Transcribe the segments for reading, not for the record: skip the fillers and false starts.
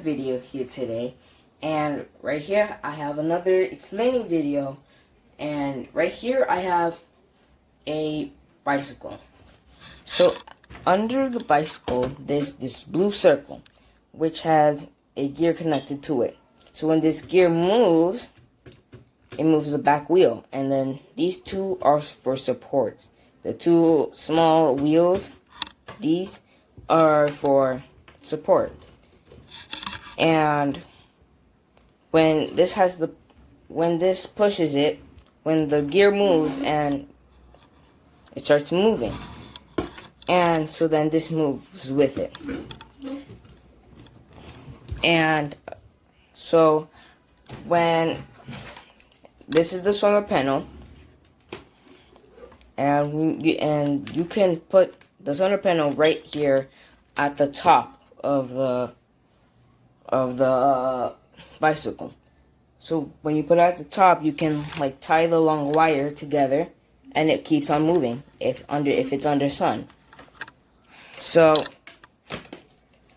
video here today, and right here I have another explaining video, and right here I have a bicycle. So under the bicycle there's this blue circle which has a gear connected to it. So when this gear moves, it moves the back wheel, and then these two are for supports. The two small wheels, these are for support. And when this pushes it, when the gear moves and it starts moving, and so then this moves with it. And so when this is the solar panel, and you can put the solar panel right here at the top of the bicycle. So when you put it at the top, you can like tie the long wire together, and it keeps on moving if it's under sun. So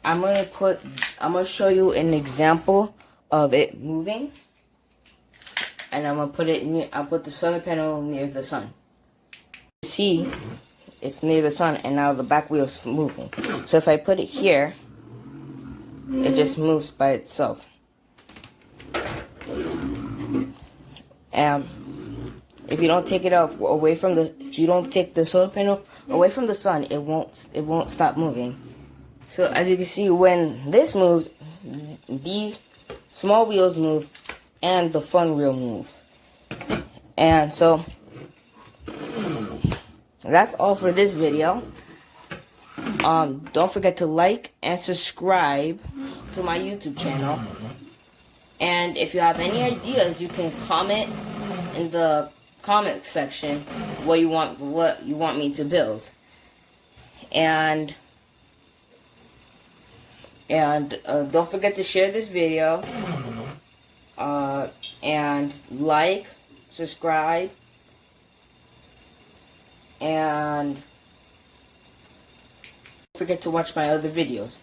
I'm gonna show you an example of it moving, and I'll put the solar panel near the sun. See, it's near the sun, and now the back wheel's moving. So if I put it here, it just moves by itself. And if you don't take it if you don't take the solar panel away from the sun, it won't stop moving. So as you can see, when this moves, these small wheels move, and the front wheel move. And so that's all for this video. Don't forget to like and subscribe to my YouTube channel. And if you have any ideas, you can comment in the comment section what you want me to build. And don't forget to share this video. And like, subscribe, and don't forget to watch my other videos.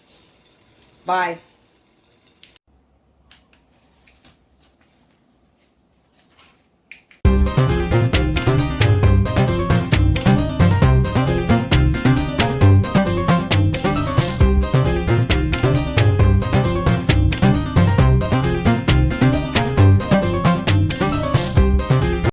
Bye.